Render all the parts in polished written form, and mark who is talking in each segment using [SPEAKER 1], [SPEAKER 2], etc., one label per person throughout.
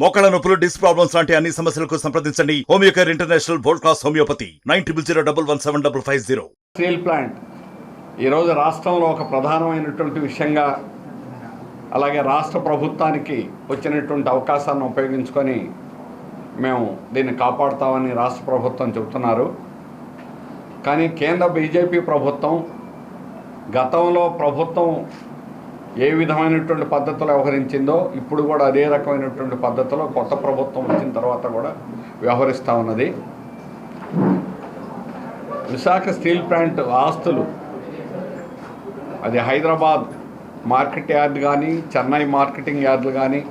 [SPEAKER 1] మోకాళ్ళ నొప్పులు, disc problems లాంటి అన్ని సమస్యలకు సంప్రదించండి Homeocare international world class homeopathy 9001175550.
[SPEAKER 2] Steel plant ఈరోజు రాష్ట్రంలో ఒక ప్రధానమైనటువంటి విషయంగా, అలాగే రాష్ట్ర ప్రభుత్వానికి వచ్చినటువంటి అవకాశాన్ని ఉపయోగించుకొని మేము దీన్ని కాపాడుతామని రాష్ట్ర ప్రభుత్వం చెబుతున్నారు. కానీ కేంద్ర బీజేపీ ప్రభుత్వం గతంలో ప్రభుత్వం ఏ విధమైనటువంటి పద్ధతిలో వ్యవహరించిందో ఇప్పుడు కూడా అదే రకమైనటువంటి పద్ధతిలో కొత్త ప్రభుత్వం వచ్చిన తర్వాత కూడా వ్యవహరిస్తూ ఉన్నది. విశాఖ స్టీల్ ప్లాంట్ ఆస్తులు, అది హైదరాబాద్ మార్కెట్ యార్డ్ కానీ, చెన్నై మార్కెటింగ్ యార్డులు కానీ,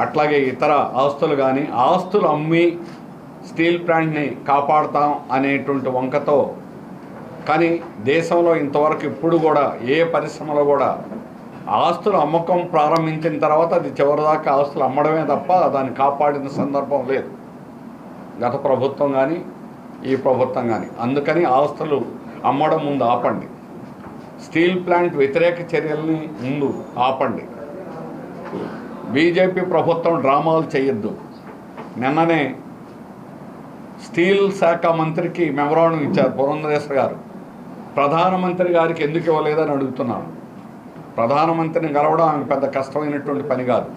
[SPEAKER 2] అట్లాగే ఇతర ఆస్తులు కానీ, ఆస్తులు అమ్మి స్టీల్ ప్లాంట్ని కాపాడుతాం అనేటువంటి వంకతో, కానీ దేశంలో ఇంతవరకు ఇప్పుడు కూడా ఏ పరిశ్రమలో కూడా ఆస్తులు అమ్మకం ప్రారంభించిన తర్వాత అది చివరిదాకా ఆస్తులు అమ్మడమే తప్ప దాన్ని కాపాడిన సందర్భం లేదు, గత ప్రభుత్వం కానీ ఈ ప్రభుత్వం కానీ. అందుకని ఆస్తులు అమ్మడం ముందు ఆపండి, స్టీల్ ప్లాంట్ వ్యతిరేక చర్యల్ని ముందు ఆపండి. బీజేపీ ప్రభుత్వం డ్రామాలు చేయొద్దు. నిన్ననే స్టీల్ శాఖ మంత్రికి మెమరాండం ఇచ్చారు పురంధరేశ్వర్ గారు. ప్రధానమంత్రి గారికి ఎందుకు ఇవ్వలేదని అడుగుతున్నాను. ప్రధానమంత్రిని కలవడం ఆమె పెద్ద కష్టమైనటువంటి పని కాదు,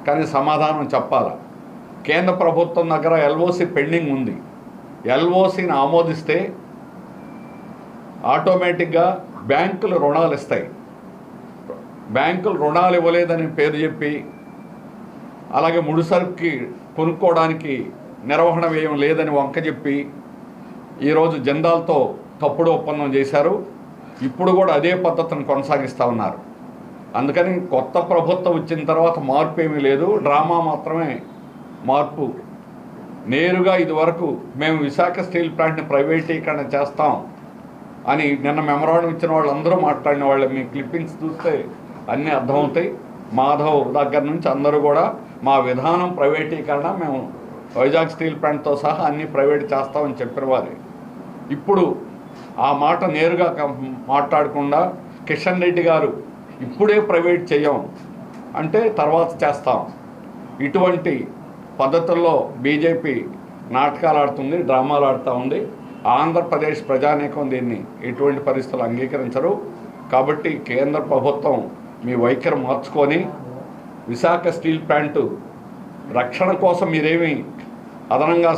[SPEAKER 2] కానీ సమాధానం చెప్పాలి. కేంద్ర ప్రభుత్వం దగ్గర ఎల్ఓసి పెండింగ్ ఉంది. ఎల్ఓసిని ఆమోదిస్తే ఆటోమేటిక్గా బ్యాంకులు రుణాలు ఇస్తాయి. బ్యాంకులు రుణాలు ఇవ్వలేదని పేరు చెప్పి, అలాగే ముడిసరుకి కొనుక్కోవడానికి నిర్వహణ వ్యయం లేదని వంక చెప్పి ఈరోజు జిందాల్తో తప్పుడు ఒప్పందం చేశారు. ఇప్పుడు కూడా అదే పద్ధతిని కొనసాగిస్తూ ఉన్నారు. అందుకని కొత్త ప్రభుత్వం వచ్చిన తర్వాత మార్పు ఏమీ లేదు, డ్రామా మాత్రమే మార్పు. నేరుగా ఇదివరకు మేము విశాఖ స్టీల్ ప్లాంట్ని ప్రైవేటీకరణ చేస్తాం అని నిన్న మెమరాండం ఇచ్చిన వాళ్ళందరూ మాట్లాడిన వాళ్ళు, మీ క్లిప్పింగ్స్ చూస్తే అన్నీ అర్థమవుతాయి. మాధవ్ దగ్గర నుంచి అందరూ కూడా మా విధానం ప్రైవేటీకరణ, మేము వైజాగ్ స్టీల్ ప్లాంట్తో సహా అన్నీ ప్రైవేట్ చేస్తామని చెప్పిన వారే. ఇప్పుడు ఆ మాట నేరుగా మాట్లాడకుండా కిషన్ రెడ్డి గారు ఇప్పుడే ప్రైవేట్ చేయం అంటే తర్వాత చేస్తాం, ఇటువంటి పద్ధతుల్లో బీజేపీ నాటకాలు ఆడుతుంది, డ్రామాలు ఆడుతూ ఉంది. ఆంధ్రప్రదేశ్ ప్రజానీకం దీన్ని ఎటువంటి పరిస్థితులు అంగీకరించరు. కాబట్టి కేంద్ర ప్రభుత్వం మీ వైఖరి మార్చుకొని విశాఖ స్టీల్ ప్లాంటు రక్షణ కోసం మీరేమి అదనంగా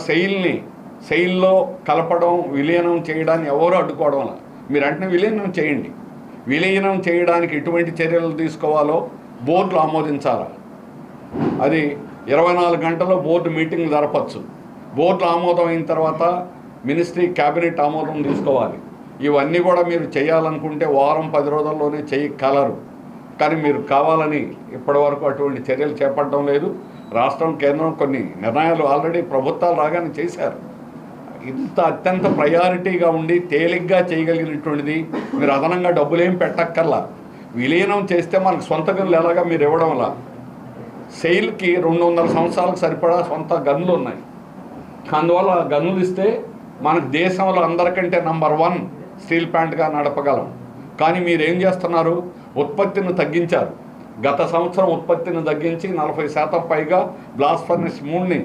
[SPEAKER 2] సెయిల్లో కలపడం, విలీనం చేయడాన్ని ఎవరు అడ్డుకోవడం వల్ల మీరు వెంటనే విలీనం చేయండి. విలీనం చేయడానికి ఎటువంటి చర్యలు తీసుకోవాలో బోర్డులు ఆమోదించాలి. అది 24 గంటల్లో బోర్డు మీటింగ్ జరపచ్చు. బోర్డులు ఆమోదం అయిన తర్వాత మినిస్ట్రీ క్యాబినెట్ ఆమోదం తీసుకోవాలి. ఇవన్నీ కూడా మీరు చేయాలనుకుంటే వారం 10 రోజుల్లోనే చేయగలరు. కానీ మీరు కావాలని ఇప్పటివరకు అటువంటి చర్యలు చేపట్టడం లేదు. రాష్ట్రం, కేంద్రం కొన్ని నిర్ణయాలు ఆల్రెడీ ప్రభుత్వాలు రాగానే చేశారు. ఇంత అత్యంత ప్రయారిటీగా ఉండి తేలిగ్గా చేయగలిగినటువంటిది మీరు అదనంగా డబ్బులేం పెట్టక్కర్లా. విలీనం చేస్తే మనకు సొంత గన్నులు ఎలాగా మీరు ఇవ్వడం వల్ల సెయిల్కి 200 సంవత్సరాలకు సరిపడా సొంత గన్నులు ఉన్నాయి. అందువల్ల గన్నులు ఇస్తే మనకు దేశంలో అందరికంటే నంబర్ 1 స్టీల్ ప్లాంట్గా నడపగలం. కానీ మీరేం చేస్తున్నారు, ఉత్పత్తిని తగ్గించారు. గత సంవత్సరం ఉత్పత్తిని తగ్గించి 40% పైగా బ్లాస్ట్ ఫర్నెస్ 3ని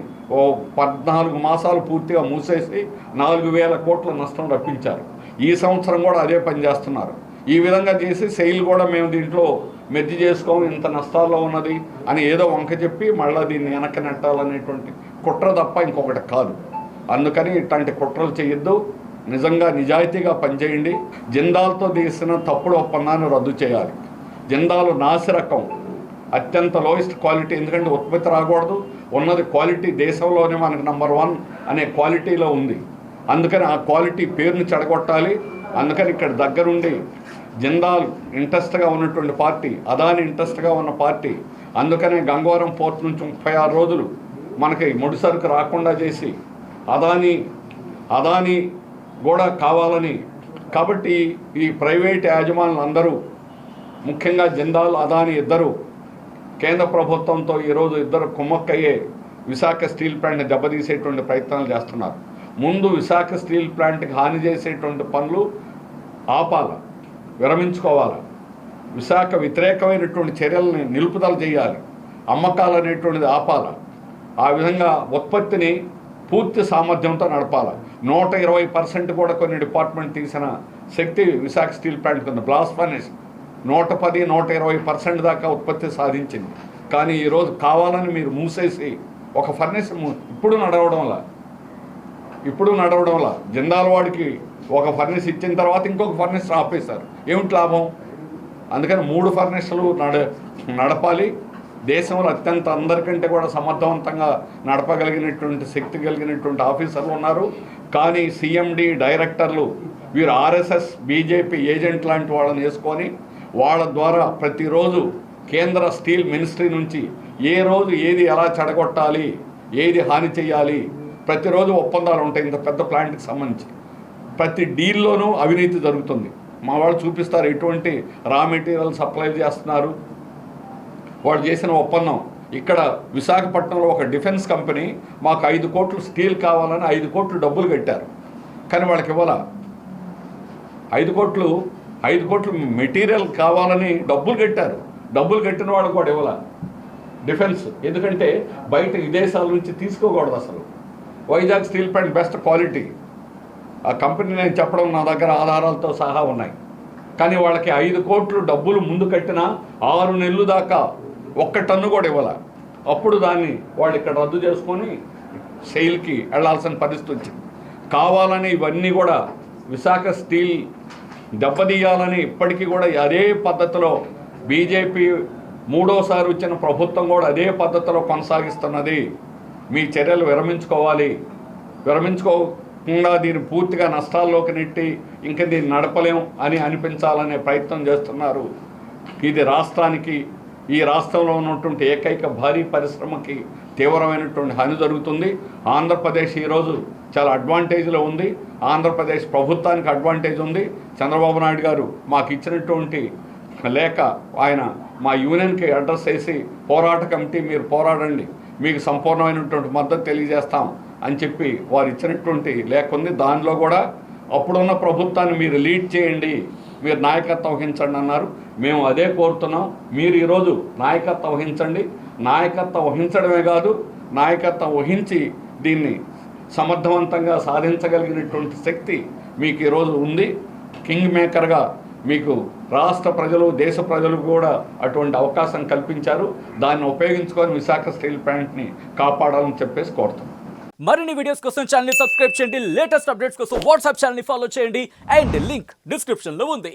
[SPEAKER 2] 14 మాసాలు పూర్తిగా మూసేసి 4,000 కోట్ల నష్టం రప్పించారు. ఈ సంవత్సరం కూడా అదే పని చేస్తున్నారు. ఈ విధంగా చేసి సెయిల్ కూడా మేము దీంట్లో మెర్జి చేసుకోము, ఇంత నష్టాల్లో ఉన్నది అని ఏదో వంక చెప్పి మళ్ళీ దీన్ని వెనక్కి నెట్టాలనేటువంటి కుట్ర తప్ప ఇంకొకటి కాదు. అందుకని ఇట్లాంటి కుట్రలు చేయొద్దు, నిజంగా నిజాయితీగా పనిచేయండి. జిందాల్తో తీసిన తప్పుడు ఒప్పందాన్ని రద్దు చేయాలి. జిందాల్ నాసిరకం, అత్యంత లోయెస్ట్ క్వాలిటీ, ఎందుకంటే ఉత్పత్తి రాకూడదు, ఉన్నది క్వాలిటీ దేశంలోనే మనకు నంబర్ 1 అనే క్వాలిటీలో ఉంది. అందుకని ఆ క్వాలిటీ పేరుని చెడగొట్టాలి. అందుకని ఇక్కడ దగ్గరుండి జిందాల్ ఇంట్రెస్ట్గా ఉన్నటువంటి పార్టీ, అదాని ఇంట్రెస్ట్గా ఉన్న పార్టీ. అందుకనే గంగవరం పోర్ట్ నుంచి 36 రోజులు మనకి ముడిసరుకు రాకుండా చేసి అదాని కూడా కావాలని. కాబట్టి ఈ ప్రైవేట్ యాజమానులు అందరూ, ముఖ్యంగా జిందాల్, అదాని ఇద్దరు కేంద్ర ప్రభుత్వంతో ఈరోజు ఇద్దరు కుమ్మక్కయ్యే విశాఖ స్టీల్ ప్లాంట్ని దెబ్బతీసేటువంటి ప్రయత్నాలు చేస్తున్నారు. ముందు విశాఖ స్టీల్ ప్లాంట్కి హాని చేసేటువంటి పనులు ఆపాలి, విరమించుకోవాలి. విశాఖ వ్యతిరేకమైనటువంటి చర్యలని నిలుపుదల చేయాలి. అమ్మకాలు అనేటువంటిది ఆపాల. ఆ విధంగా ఉత్పత్తిని పూర్తి సామర్థ్యంతో నడపాలి. 120% కూడా కొన్ని డిపార్ట్మెంట్ తీసిన శక్తి విశాఖ స్టీల్ ప్లాంట్ ఉంది. బ్లాస్ట్ ఫర్నేస్ 110-120% దాకా ఉత్పత్తి సాధించింది. కానీ ఈరోజు కావాలని మీరు మూసేసి ఒక ఫర్నేస్ ఇప్పుడు నడవడంలా జిందాల్ వాడికి ఒక ఫర్నేస్ ఇచ్చిన తర్వాత ఇంకొక ఫర్నేస్ ఆపేశారు. ఏమిటి లాభం? అందుకని 3 ఫర్నేస్లు నడపాలి. దేశంలో అత్యంత అందరికంటే కూడా సమర్థవంతంగా నడపగలిగినటువంటి శక్తి కలిగినటువంటి ఆఫీసర్లు ఉన్నారు. కానీ సిఎండి డైరెక్టర్లు వీరు ఆర్ఎస్ఎస్ బీజేపీ ఏజెంట్ లాంటి వాళ్ళని వేసుకొని వాళ్ళ ద్వారా ప్రతిరోజు కేంద్ర స్టీల్ మినిస్ట్రీ నుంచి ఏ రోజు ఏది ఎలా చెడగొట్టాలి, ఏది హాని చేయాలి, ప్రతిరోజు ఒప్పందాలు ఉంటాయి. ఇంత పెద్ద ప్లాంట్కి సంబంధించి ప్రతి డీల్లోనూ అవినీతి జరుగుతుంది. మా వాళ్ళు చూపిస్తారు ఎటువంటి రా మెటీరియల్ సప్లై చేస్తున్నారు. వాళ్ళు చేసిన ఒప్పందం ఇక్కడ విశాఖపట్నంలో ఒక డిఫెన్స్ కంపెనీ మాకు 5 కోట్లు స్టీల్ కావాలని 5 కోట్లు డబ్బులు కట్టారు. కానీ వాళ్ళకి ఇవ్వాల 5 కోట్లు మెటీరియల్ కావాలని డబ్బులు కట్టారు. డబ్బులు కట్టిన వాళ్ళకి కూడా ఇవ్వాల డిఫెన్స్. ఎందుకంటే బయట విదేశాల నుంచి తీసుకోకూడదు. అసలు Vizag steel plant best quality. ఆ కంపెనీ నేను చెప్పడం నా దగ్గర ఆధారాలతో సహా ఉన్నాయి. కానీ వాళ్ళకి 5 కోట్లు డబ్బులు ముందు కట్టినా 6 నెలలు దాకా 1 టన్ను కూడా ఇవ్వాల. అప్పుడు దాన్ని వాళ్ళు ఇక్కడ రద్దు చేసుకొని సెయిల్కి వెళ్లాల్సిన పరిస్థితి వచ్చింది. కావాలని ఇవన్నీ కూడా విశాఖ స్టీల్ దెబ్బతీయాలని ఇప్పటికీ కూడా అదే పద్ధతిలో బీజేపీ 3వసారి వచ్చిన ప్రభుత్వం కూడా అదే పద్ధతిలో కొనసాగిస్తున్నది. మీ చర్యలు విరమించుకోకుండా దీన్ని పూర్తిగా నష్టాల్లోకి నెట్టి ఇంకా దీన్ని నడపలేం అని అనిపించాలనే ప్రయత్నం చేస్తున్నారు. ఇది రాష్ట్రానికి, ఈ రాష్ట్రంలో ఉన్నటువంటి ఏకైక భారీ పరిశ్రమకి తీవ్రమైనటువంటి హాని జరుగుతుంది. ఆంధ్రప్రదేశ్ ఈరోజు చాలా అడ్వాంటేజ్లో ఉంది. ఆంధ్రప్రదేశ్ ప్రభుత్వానికి అడ్వాంటేజ్ ఉంది. చంద్రబాబు నాయుడు గారు మాకు ఇచ్చినటువంటి లేఖ ఆయన మా యూనియన్కి అడ్రస్ చేసి పోరాట కమిటీ మీరు పోరాడండి, మీకు సంపూర్ణమైనటువంటి మద్దతు తెలియజేస్తాం అని చెప్పి వారు ఇచ్చినటువంటి లేఖ ఉంది. దానిలో కూడా అప్పుడున్న ప్రభుత్వాన్ని మీరు లీడ్ చేయండి, మీరు నాయకత్వం వహించండి అన్నారు. మేము అదే కోరుతున్నాం. మీరు ఈరోజు నాయకత్వం వహించండి. నాయకత్వం వహించడమే కాదు, నాయకత్వం వహించి దీన్ని సమర్థవంతంగా సాధించగలిగినటువంటి శక్తి మీకు ఈరోజు ఉంది. కింగ్ మేకర్గా మీకు రాష్ట్ర ప్రజలు, దేశ ప్రజలు కూడా అటువంటి అవకాశం కల్పించారు. దాన్ని ఉపయోగించుకొని విశాఖ స్టీల్ ప్లాంట్ని కాపాడాలని చెప్పేసి కోరుతున్నాం.
[SPEAKER 3] మరిన్ని వీడియోస్ కోసం ఛానల్ ని సబ్స్క్రైబ్ చేయండి. లేటెస్ట్ అప్డేట్స్ కోసం వాట్సాప్ ఛానల్ ని ఫాలో చేయండి. అండ్ లింక్ డిస్క్రిప్షన్ లో ఉంది.